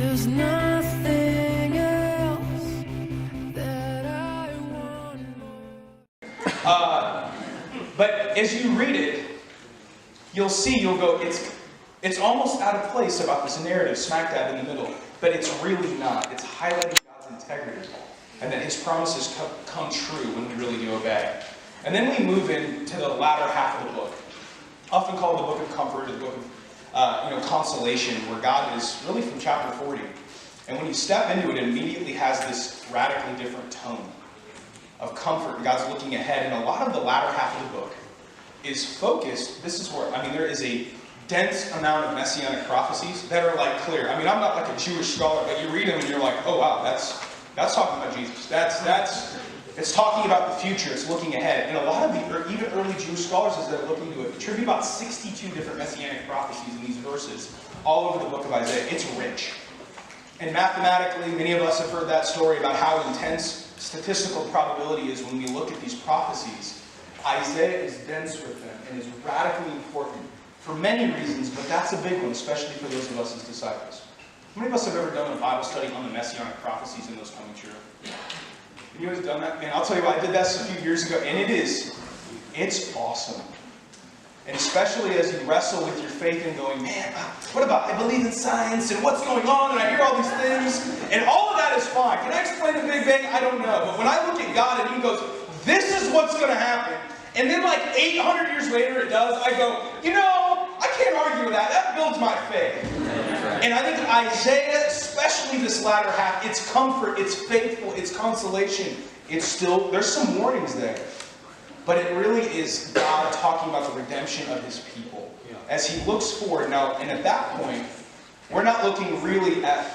There's nothing else that I want more. But as you read it, you'll go, it's almost out of place about this narrative smack dab in the middle, but it's really not. It's highlighting God's integrity and that his promises come true when we really do obey. And then we move into the latter half of the book, often called the book of comfort, or the book of consolation, where God is really from chapter 40. And when you step into it, it immediately has this radically different tone of comfort. God's looking ahead, and a lot of the latter half of the book is focused. This is where, there is a dense amount of messianic prophecies that are clear. I'm not like a Jewish scholar, but you read them and you're like, oh wow, that's talking about Jesus. It's talking about the future. It's looking ahead. And a lot of the even early Jewish scholars, as they're looking to it, attribute about 62 different messianic prophecies in these verses all over the book of Isaiah. It's rich. And mathematically, many of us have heard that story about how intense statistical probability is when we look at these prophecies. Isaiah is dense with them and is radically important for many reasons, but that's a big one, especially for those of us as disciples. How many of us have ever done a Bible study on the messianic prophecies and those coming true? Have you guys done that? Man, I'll tell you what, I did that a few years ago, and it's awesome. And especially as you wrestle with your faith and going, man, what about, I believe in science, and what's going on, and I hear all these things, and all of that is fine. Can I explain the Big Bang? I don't know. But when I look at God and he goes, this is what's going to happen, and then 800 years later it does, I go, I can't argue with that. That builds my faith. And I think Isaiah, especially this latter half, it's comfort, it's faithful, it's consolation. There's some warnings there. But it really is God talking about the redemption of his people. As he looks forward now, and at that point, we're not looking really at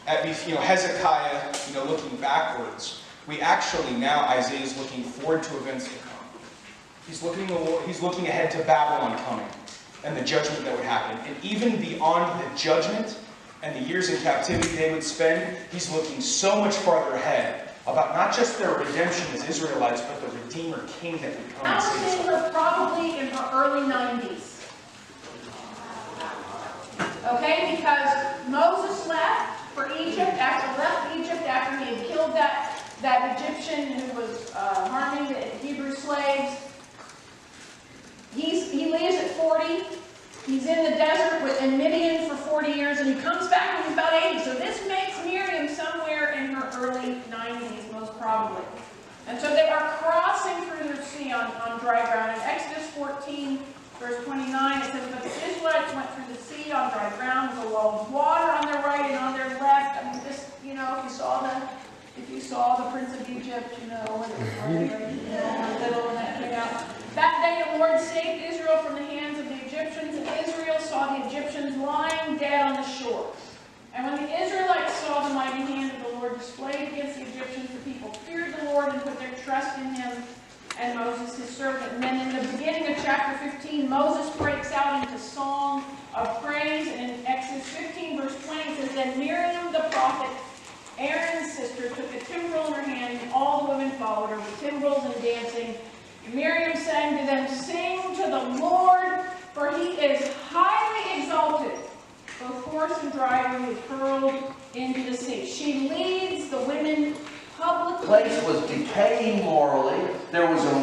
Hezekiah, looking backwards. We actually now, Isaiah is looking forward to events to come. He's looking ahead to Babylon coming and the judgment that would happen. And even beyond the judgment and the years in captivity they would spend, he's looking so much farther ahead about not just their redemption as Israelites, but the Redeemer King that would come and save us. Allison was probably in her early 90s. Okay, because Moses left for Egypt, left Egypt after he had killed that Egyptian who was harming the Hebrew slaves. He leaves at 40. He's in the desert in Midian for 40 years, and he comes back when he's about 80. So this makes Miriam somewhere in her early 90s, most probably. And so they are crossing through the sea on dry ground. In Exodus 14, verse 29, it says, but the Israelites went through the sea on dry ground with a wall of water on their right and on their left. If you saw the Prince of Egypt, little when that came out. That day the Lord saved Israel from the hands of the Egyptians, and Israel saw the Egyptians lying dead on the shore. And when the Israelites saw the mighty hand of the Lord displayed against the Egyptians, the people feared the Lord and put their trust in him and Moses, his servant. And then in the beginning of chapter 15, Moses breaks out into song of praise. And in Exodus 15, verse 20, it says, then Miriam the prophet, Aaron's sister, took a timbrel in her hand, and all the women followed her with timbrels and dancing. And Miriam sang to them, sing to the Lord, for he is highly exalted. Both horse and driver he is hurled into the sea. She leads the women publicly. The place was decaying morally. There was a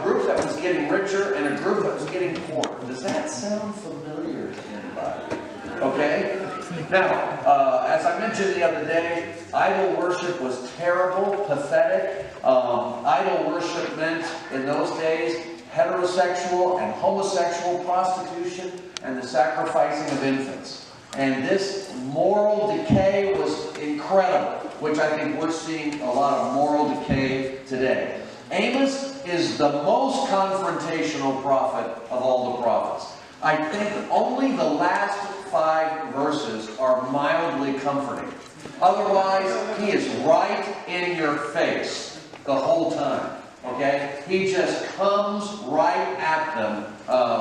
group that was getting richer and a group that was getting poorer. Does that sound familiar to anybody? Okay? Now, as I mentioned the other day, idol worship was terrible, pathetic. Idol worship meant, in those days, heterosexual and homosexual prostitution and the sacrificing of infants. And this moral decay was incredible, which I think we're seeing a lot of moral decay today. Amos is the most confrontational prophet of all the prophets. I think only the last 5 verses are mildly comforting. Otherwise, he is right in your face the whole time. Okay? He just comes right at them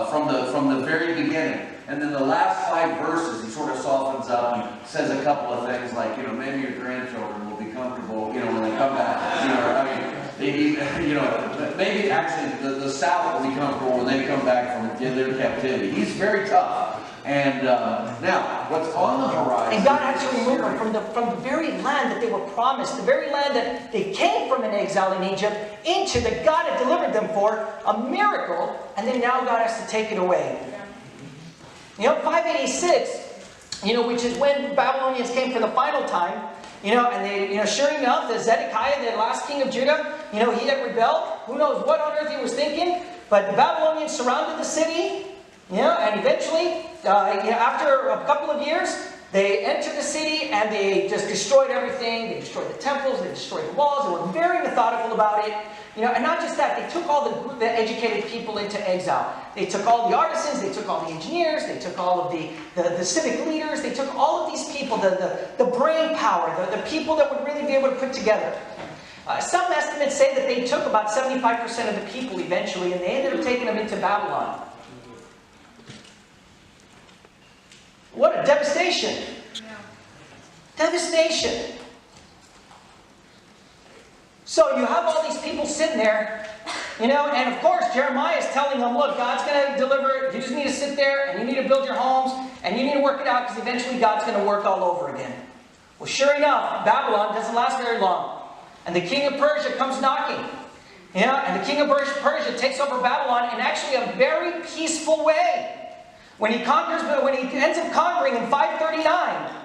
from the very beginning. And then the last 5 verses, he sort of softens up and says a couple of things like, maybe your grandchildren will be comfortable, when they come back. You know, maybe actually the South will be comfortable when they come back from their captivity. He's very tough. And now, what's on the horizon? And God had to remove them from the very land that they were promised, the very land that they came from in exile in Egypt, into that God had delivered them for, a miracle, and then now God has to take it away. You know, 586, you know, which is when the Babylonians came for the final time, you know, and they, you know, sure enough, the Zedekiah, the last king of Judah, you know, he had rebelled. Who knows what on earth he was thinking? But the Babylonians surrounded the city, you know, and eventually, you know, after a couple of years, they entered the city and they just destroyed everything. They destroyed the temples, they destroyed the walls. They were very methodical about it. You know, and not just that, they took all the educated people into exile. They took all the artisans, they took all the engineers, they took all of the civic leaders, they took all of these people, the brain power, the people that would really be able to put together. Some estimates say that they took about 75% of the people eventually, and they ended up taking them into Babylon. What a devastation! Yeah. Devastation! So you have all these people sitting there, you know, and of course Jeremiah is telling them, look, God's going to deliver. You just need to sit there and you need to build your homes and you need to work it out because eventually God's going to work all over again. Well, sure enough, Babylon doesn't last very long. And the king of Persia comes knocking. You know, and the king of Persia takes over Babylon in actually a very peaceful way. When he ends up conquering in 539,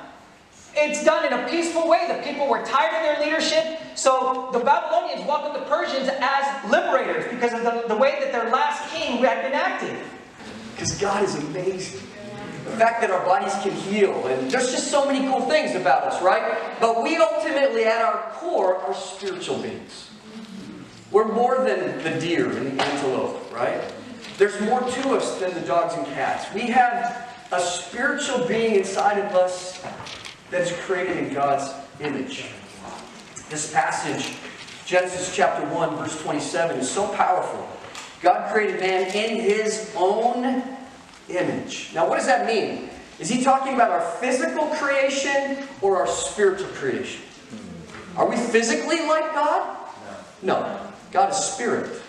it's done in a peaceful way. The people were tired of their leadership. So the Babylonians welcomed the Persians as liberators because of the way that their last king had been acting. Because God is amazing. The fact that our bodies can heal, and there's just so many cool things about us, right? But we ultimately, at our core, are spiritual beings. We're more than the deer and the antelope, right? There's more to us than the dogs and cats. We have a spiritual being inside of us that is created in God's image. This passage, Genesis chapter 1, verse 27, is so powerful. God created man in His own image. Now, what does that mean? Is He talking about our physical creation or our spiritual creation? Are we physically like God? No. God is spirit.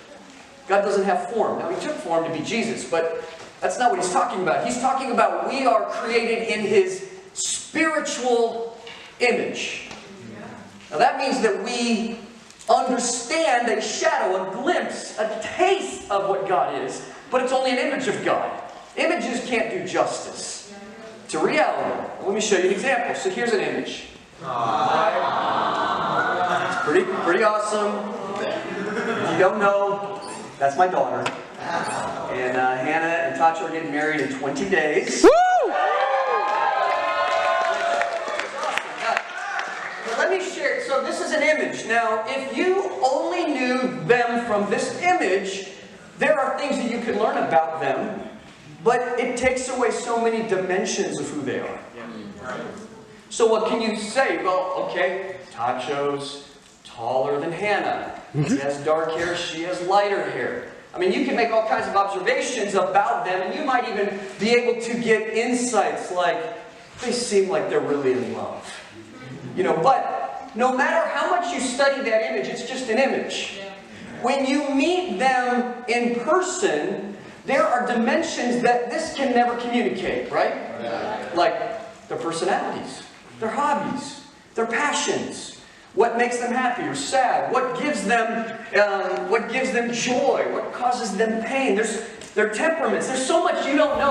God doesn't have form. Now, He took form to be Jesus, but that's not what He's talking about. He's talking about we are created in His spiritual image. Now, that means that we understand a shadow, a glimpse, a taste of what God is, but it's only an image of God. Images can't do justice to reality. Let me show you an example. So here's an image. Right? It's pretty awesome. If you don't know, that's my daughter. And Hannah and Tacho are getting married in 20 days. Woo! Let me share. So this is an image. Now, if you only knew them from this image, there are things that you could learn about them, but it takes away so many dimensions of who they are. So what can you say? Well, okay, Tacho's taller than Hannah. He has dark hair, she has lighter hair. I mean, you can make all kinds of observations about them, and you might even be able to get insights like, they seem like they're really in love. You know, but no matter how much you study that image, it's just an image. When you meet them in person, there are dimensions that this can never communicate, right? Like their personalities, their hobbies, their passions. What makes them happy or sad? What gives them joy? What causes them pain? Their temperaments. There's so much you don't know